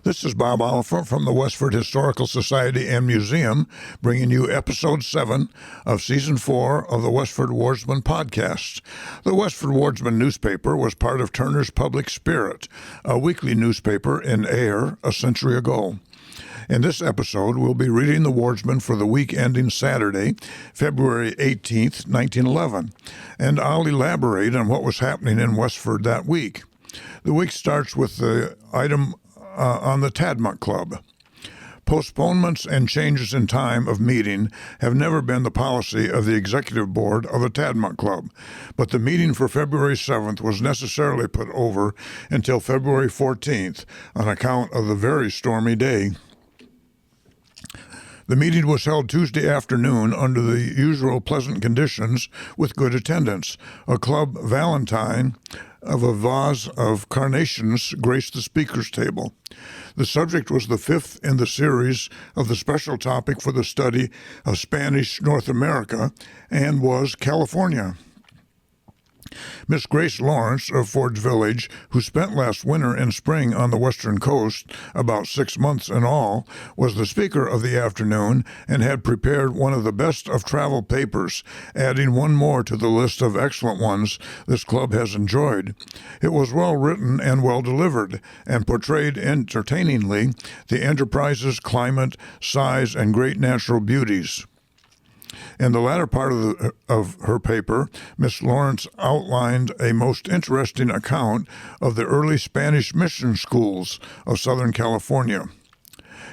This is Bob Oliphant from the Westford Historical Society and Museum, bringing you Episode 7 of Season 4 of the Westford Wardsman podcast. The Westford Wardsman newspaper was part of Turner's Public Spirit, a weekly newspaper in Ayer a century ago. In this episode, we'll be reading the Wardsman for the week ending Saturday, February 18th, 1911, and I'll elaborate on what was happening in Westford that week. The week starts with the item on the Tadmont Club. Postponements and changes in time of meeting have never been the policy of the executive board of the Tadmont Club, but the meeting for February 7th was necessarily put over until February 14th on account of the very stormy day. The meeting was held Tuesday afternoon under the usual pleasant conditions with good attendance. A club valentine of a vase of carnations graced the speaker's table. The subject was the fifth in the series of the special topic for the study of Spanish North America and was California. Miss Grace Lawrence of Ford's Village, who spent last winter and spring on the western coast, about 6 months in all, was the speaker of the afternoon and had prepared one of the best of travel papers, adding one more to the list of excellent ones this club has enjoyed. It was well written and well delivered, and portrayed entertainingly the enterprises, climate, size, and great natural beauties. In the latter part of her paper, Miss Lawrence outlined a most interesting account of the early Spanish mission schools of Southern California.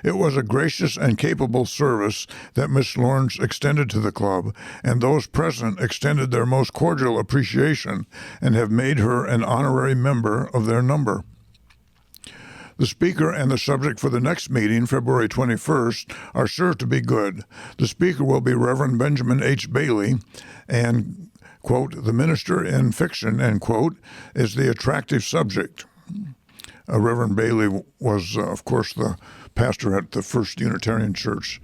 It was a gracious and capable service that Miss Lawrence extended to the club, and those present extended their most cordial appreciation and have made her an honorary member of their number. The speaker and the subject for the next meeting, February 21st, are sure to be good. The speaker will be Reverend Benjamin H. Bailey, and, quote, the minister in fiction, end quote, is the attractive subject. Reverend Bailey was, of course, the pastor at the First Unitarian Church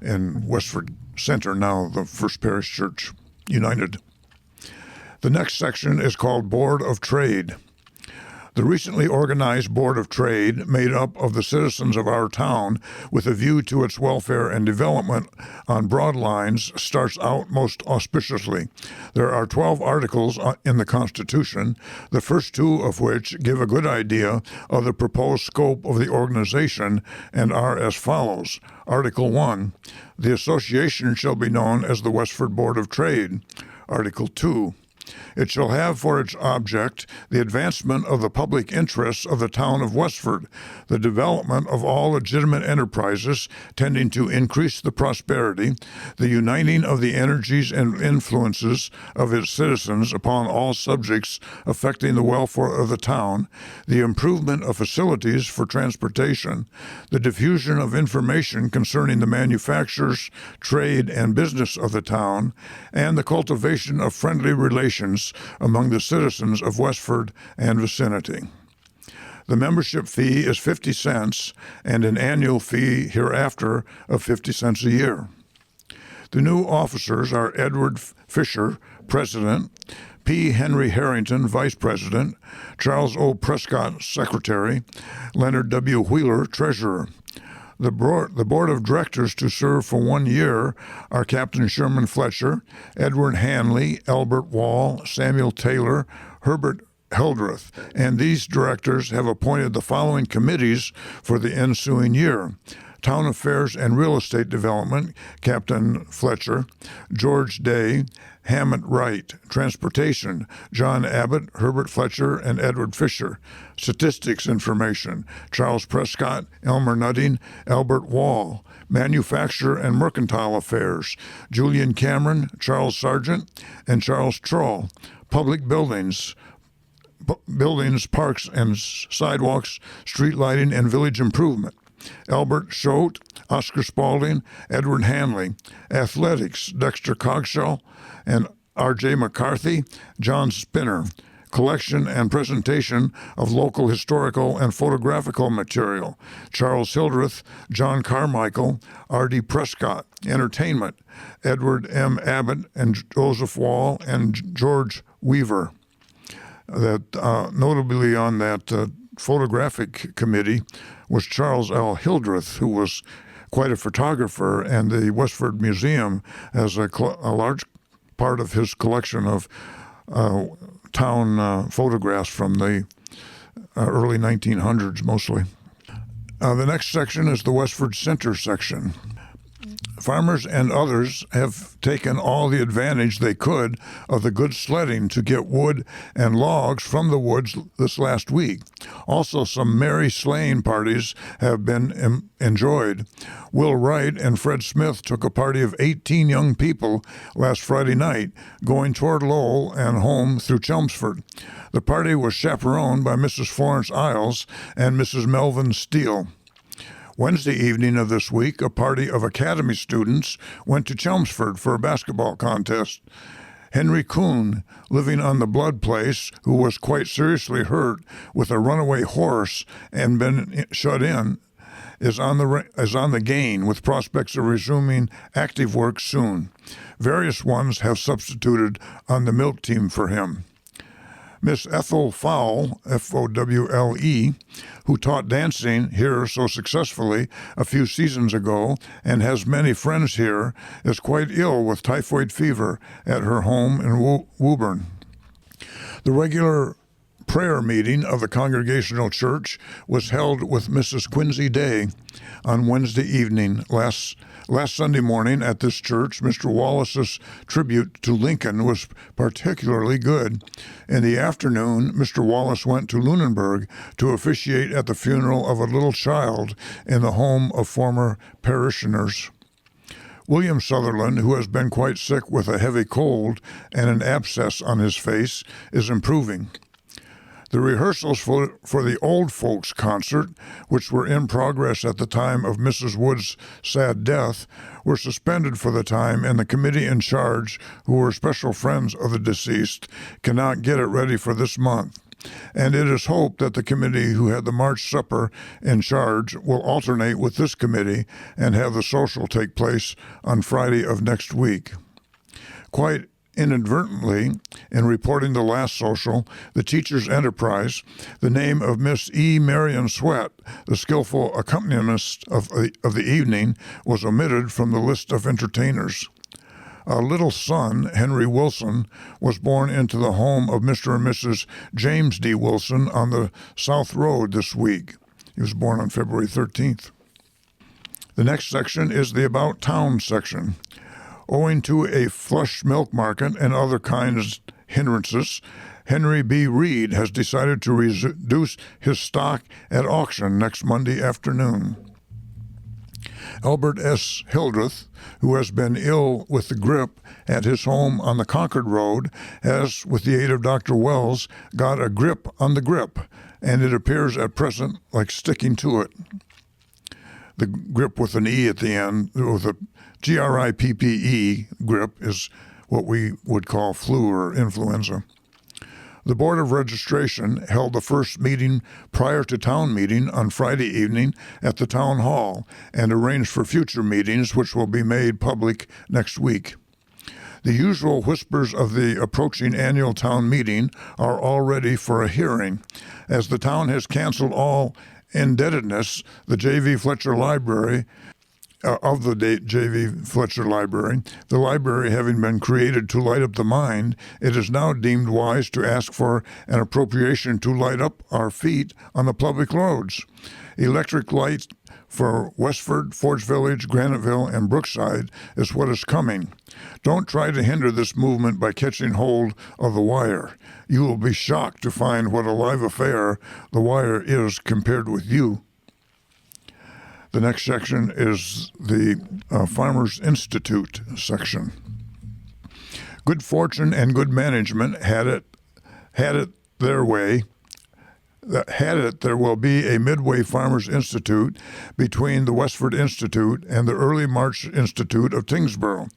in Westford Center, now the First Parish Church United. The next section is called Board of Trade. The recently organized Board of Trade, made up of the citizens of our town with a view to its welfare and development on broad lines, starts out most auspiciously. There are 12 articles in the Constitution, the first two of which give a good idea of the proposed scope of the organization and are as follows. Article 1, the association shall be known as the Westford Board of Trade. Article 2, it shall have for its object the advancement of the public interests of the town of Westford, the development of all legitimate enterprises tending to increase the prosperity, the uniting of the energies and influences of its citizens upon all subjects affecting the welfare of the town, the improvement of facilities for transportation, the diffusion of information concerning the manufactures, trade, and business of the town, and the cultivation of friendly relations among the citizens of Westford and vicinity. The membership fee is 50 cents and an annual fee hereafter of 50 cents a year. The new officers are Edward Fisher, President, P. Henry Harrington, Vice President, Charles O. Prescott, Secretary, Leonard W. Wheeler, Treasurer. The board of directors to serve for 1 year are Captain Sherman Fletcher, Edward Hanley, Albert Wall, Samuel Taylor, Herbert Hildreth, and these directors have appointed the following committees for the ensuing year. Town Affairs and Real Estate Development, Captain Fletcher, George Day, Hammett Wright. Transportation, John Abbott, Herbert Fletcher, and Edward Fisher. Statistics Information, Charles Prescott, Elmer Nutting, Albert Wall. Manufacture and Mercantile Affairs, Julian Cameron, Charles Sargent, and Charles Troll. Public Buildings, Parks and Sidewalks, Street Lighting, and Village Improvement, Albert Schote, Oscar Spaulding, Edward Hanley. Athletics, Dexter Cogshall and R.J. McCarthy, John Spinner. Collection and presentation of local historical and photographical material, Charles Hildreth, John Carmichael, R.D. Prescott. Entertainment, Edward M. Abbott and Joseph Wall and George Weaver. That notably on that photographic committee was Charles L. Hildreth, who was quite a photographer, and the Westford Museum has a large part of his collection of town photographs from the early 1900s mostly. The next section is the Westford Center section. Farmers and others have taken all the advantage they could of the good sledding to get wood and logs from the woods this last week. Also, some merry sleighing parties have been enjoyed. Will Wright and Fred Smith took a party of 18 young people last Friday night, going toward Lowell and home through Chelmsford. The party was chaperoned by Mrs. Florence Isles and Mrs. Melvin Steele. Wednesday evening of this week, a party of Academy students went to Chelmsford for a basketball contest. Henry Kuhn, living on the Blood Place, who was quite seriously hurt with a runaway horse and been shut in, is on the gain with prospects of resuming active work soon. Various ones have substituted on the milk team for him. Miss Ethel Fowle, Fowle, who taught dancing here so successfully a few seasons ago and has many friends here, is quite ill with typhoid fever at her home in Woburn. The regular prayer meeting of the Congregational Church was held with Mrs. Quincy Day on Wednesday evening. Last Sunday morning at this church, Mr. Wallace's tribute to Lincoln was particularly good. In the afternoon, Mr. Wallace went to Lunenburg to officiate at the funeral of a little child in the home of former parishioners. William Sutherland, who has been quite sick with a heavy cold and an abscess on his face, is improving. The rehearsals for the Old Folks concert, which were in progress at the time of Mrs. Wood's sad death, were suspended for the time, and the committee in charge, who were special friends of the deceased, cannot get it ready for this month. And it is hoped that the committee who had the March Supper in charge will alternate with this committee and have the social take place on Friday of next week. Quite inadvertently, in reporting the last social, the Teacher's Enterprise, the name of Miss E. Marion Sweat, the skillful accompanist of the evening, was omitted from the list of entertainers. A little son, Henry Wilson, was born into the home of Mr. and Mrs. James D. Wilson on the South Road this week. He was born on February 13th. The next section is the About Town section. Owing to a flush milk market and other kinds of hindrances, Henry B. Reed has decided to reduce his stock at auction next Monday afternoon. Albert S. Hildreth, who has been ill with the grip at his home on the Concord Road, has, with the aid of Dr. Wells, got a grip on the grip, and it appears at present like sticking to it. The grip with an E at the end, with a GRIPPE grip, is what we would call flu or influenza. The Board of Registration held the first meeting prior to town meeting on Friday evening at the Town Hall and arranged for future meetings, which will be made public next week. The usual whispers of the approaching annual town meeting are all ready for a hearing. As the town has canceled all indebtedness, the J.V. Fletcher Library, the library having been created to light up the mind, it is now deemed wise to ask for an appropriation to light up our feet on the public roads. Electric light for Westford, Forge Village, Graniteville, and Brookside is what is coming. Don't try to hinder this movement by catching hold of the wire. You will be shocked to find what a live affair the wire is compared with you. The next section is the Farmers Institute section. Good fortune and good management had it their way. There will be a Midway Farmers Institute between the Westford Institute and the Early March Institute of Tingsboro.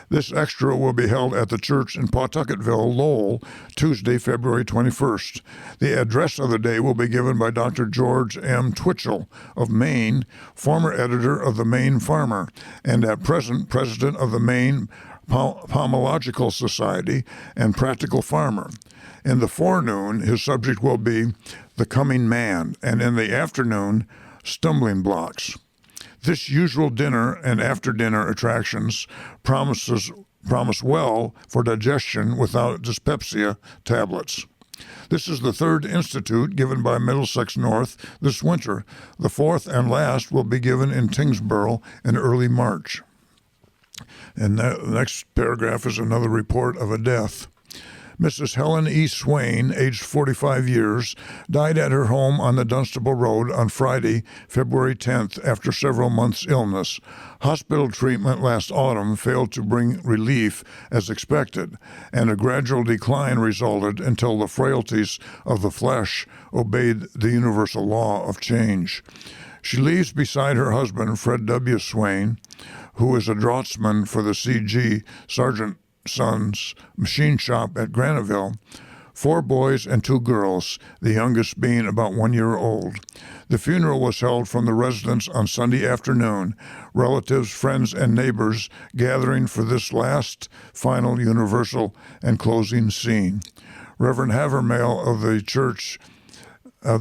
This extra will be held at the church in Pawtucketville, Lowell, Tuesday, February 21st. The address of the day will be given by Dr. George M. Twitchell of Maine, former editor of the Maine Farmer, and at present president of the Maine Pomological Society and practical farmer. In the forenoon, his subject will be The Coming Man, and in the afternoon, Stumbling Blocks. This usual dinner and after-dinner attractions promise well for digestion without dyspepsia tablets. This is the third institute given by Middlesex North this winter. The fourth and last will be given in Tingsboro in early March. And the next paragraph is another report of a death. Mrs. Helen E. Swain, aged 45 years, died at her home on the Dunstable Road on Friday, February 10th, after several months' illness. Hospital treatment last autumn failed to bring relief as expected, and a gradual decline resulted until the frailties of the flesh obeyed the universal law of change. She leaves beside her husband, Fred W. Swain, who is a draughtsman for the C.G. Sargent Sons machine shop at Graniteville, 4 boys and 2 girls, the youngest being about 1 year old. The funeral was held from the residence on Sunday afternoon, relatives, friends, and neighbors gathering for this last, final, universal, and closing scene. Reverend Havermale of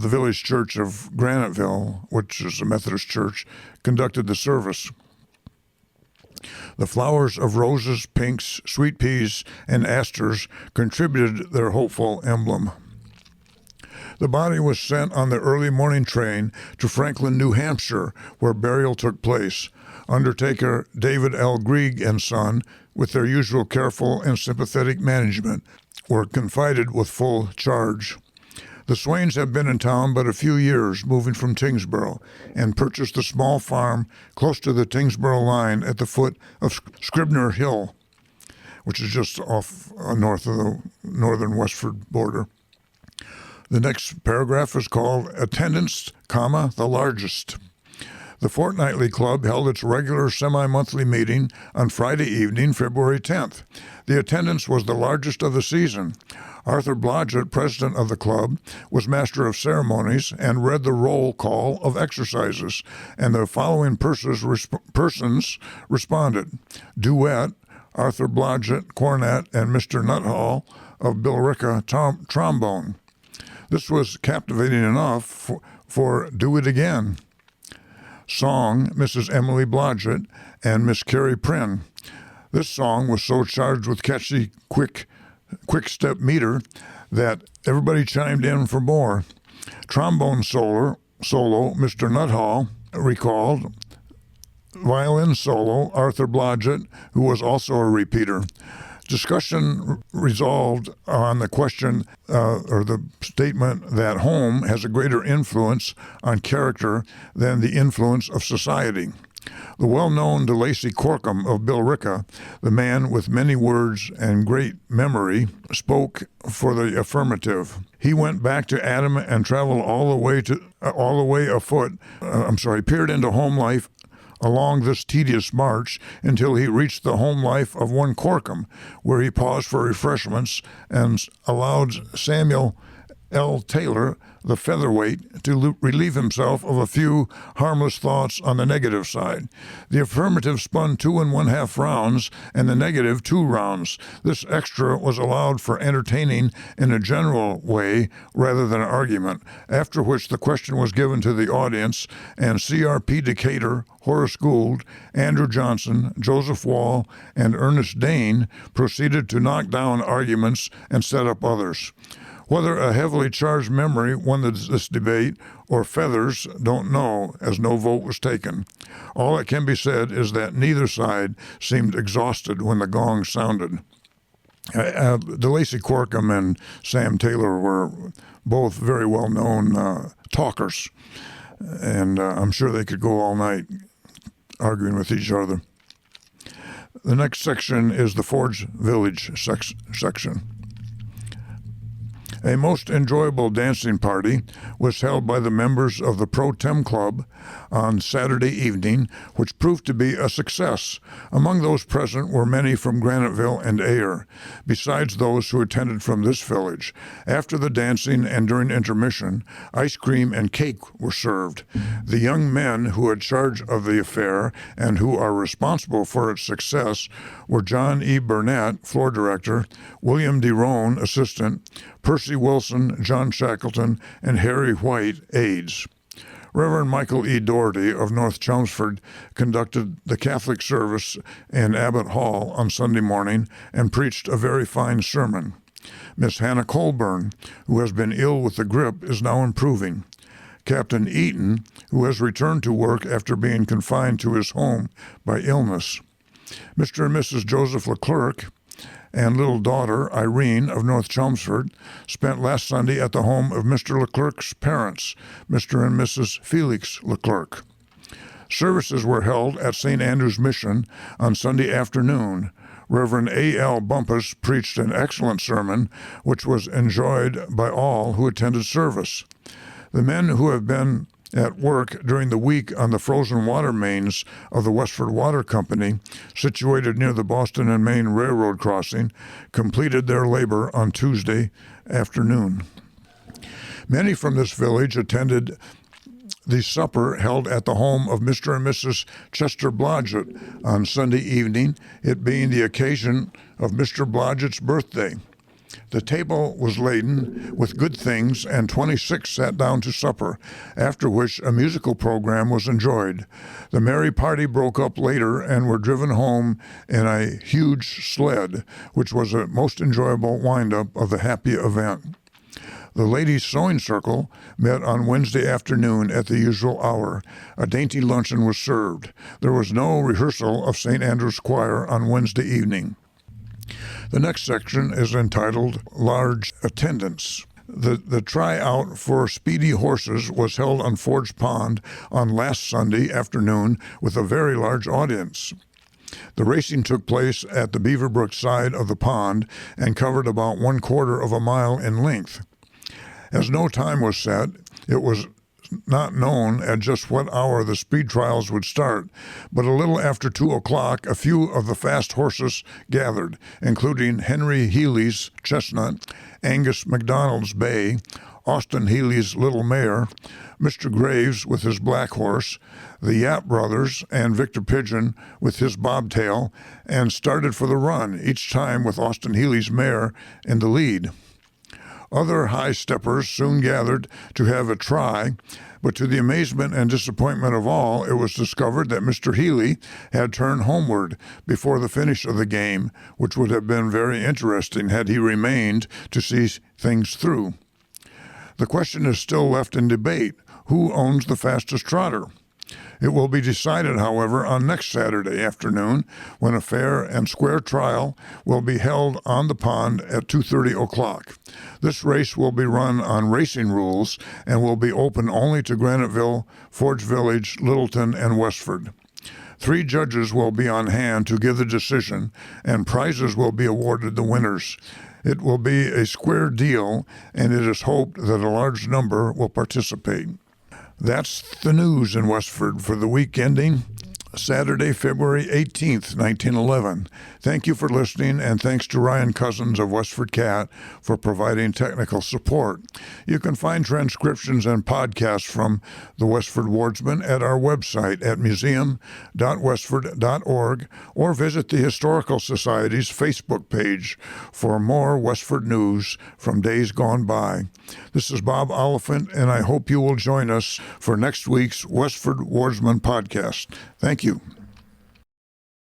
the village church of Graniteville, which is a Methodist church, conducted the service. The flowers of roses, pinks, sweet peas, and asters contributed their hopeful emblem. The body was sent on the early morning train to Franklin, New Hampshire, where burial took place. Undertaker David L. Grieg and Son, with their usual careful and sympathetic management, were confided with full charge. The Swains have been in town but a few years, moving from Tingsboro, and purchased a small farm close to the Tingsboro line at the foot of Scribner Hill, which is just off north of the northern Westford border. The next paragraph is called Attendance, the Largest. The Fortnightly Club held its regular semi-monthly meeting on Friday evening, February 10th. The attendance was the largest of the season. Arthur Blodgett, president of the club, was master of ceremonies and read the roll call of exercises, and the following persons responded. Duet, Arthur Blodgett, cornet, and Mr. Nuthall of Billerica trombone. This was captivating enough for Do It Again. Song, Mrs. Emily Blodgett and Miss Carrie Prynne. This song was so charged with catchy, quick step meter that everybody chimed in for more. Trombone solo, Mr. Nuthall recalled. Violin solo, Arthur Blodgett, who was also a repeater. Discussion resolved on the question or the statement that home has a greater influence on character than the influence of society. The well-known DeLacy Corkum of Billerica, the man with many words and great memory, spoke for the affirmative. He went back to Adam and traveled all the way afoot. Peered into home life along this tedious march until he reached the home life of one Corkum, where he paused for refreshments and allowed Samuel L. Taylor, the featherweight, to relieve himself of a few harmless thoughts on the negative side. The affirmative spun 2 1/2 rounds and the negative 2 rounds. This extra was allowed for entertaining in a general way rather than argument, after which the question was given to the audience, and C.R.P. Decatur, Horace Gould, Andrew Johnson, Joseph Wall, and Ernest Dane proceeded to knock down arguments and set up others. Whether a heavily charged memory won this debate or feathers, don't know, as no vote was taken. All that can be said is that neither side seemed exhausted when the gong sounded. DeLacy Corkum and Sam Taylor were both very well-known talkers, and I'm sure they could go all night arguing with each other. The next section is the Forge Village section. A most enjoyable dancing party was held by the members of the Pro Tem Club on Saturday evening, which proved to be a success. Among those present were many from Graniteville and Ayer, besides those who attended from this village. After the dancing and during intermission, ice cream and cake were served. The young men who had charge of the affair and who are responsible for its success were John E. Burnett, floor director, William D. Rohn, assistant, Percy Wilson, John Shackleton, and Harry White, aides. Reverend Michael E. Doherty of North Chelmsford conducted the Catholic service in Abbott Hall on Sunday morning and preached a very fine sermon. Miss Hannah Colburn, who has been ill with the grip, is now improving. Captain Eaton, who has returned to work after being confined to his home by illness. Mr. and Mrs. Joseph Leclerc and little daughter Irene of North Chelmsford spent last Sunday at the home of Mr. Leclerc's parents, Mr. and Mrs. Felix Leclerc. Services were held at St. Andrew's Mission on Sunday afternoon. Reverend A.L. Bumpus preached an excellent sermon, which was enjoyed by all who attended service. The men who have been at work during the week on the frozen water mains of the Westford Water Company, situated near the Boston and Maine Railroad crossing, completed their labor on Tuesday afternoon. Many from this village attended the supper held at the home of Mr. and Mrs. Chester Blodgett on Sunday evening, it being the occasion of Mr. Blodgett's birthday. The table was laden with good things, and 26 sat down to supper, after which a musical program was enjoyed. The merry party broke up later and were driven home in a huge sled, which was a most enjoyable wind-up of the happy event. The ladies' sewing circle met on Wednesday afternoon at the usual hour. A dainty luncheon was served. There was no rehearsal of St. Andrew's Choir on Wednesday evening. The next section is entitled Large Attendance. The tryout for speedy horses was held on Forge Pond on last Sunday afternoon with a very large audience. The racing took place at the Beaverbrook side of the pond and covered about 1/4 of a mile in length. As no time was set, it was not known at just what hour the speed trials would start, but a little after 2 o'clock, a few of the fast horses gathered, including Henry Healy's Chestnut, Angus MacDonald's Bay, Austin Healy's Little Mare, Mr. Graves with his Black Horse, the Yap brothers, and Victor Pigeon with his Bobtail, and started for the run, each time with Austin Healy's mare in the lead. Other high steppers soon gathered to have a try, but to the amazement and disappointment of all, it was discovered that Mr. Healy had turned homeward before the finish of the game, which would have been very interesting had he remained to see things through. The question is still left in debate: who owns the fastest trotter? It will be decided, however, on next Saturday afternoon, when a fair and square trial will be held on the pond at 2:30 o'clock. This race will be run on racing rules and will be open only to Graniteville, Forge Village, Littleton, and Westford. 3 judges will be on hand to give the decision, and prizes will be awarded the winners. It will be a square deal, and it is hoped that a large number will participate. That's the news in Westford for the week ending Saturday, February 18th, 1911. Thank you for listening, and thanks to Ryan Cousins of Westford CAT for providing technical support. You can find transcriptions and podcasts from the Westford Wardsman at our website at museum.westford.org, or visit the Historical Society's Facebook page for more Westford news from days gone by. This is Bob Oliphant, and I hope you will join us for next week's Westford Wardsman podcast. Thank you.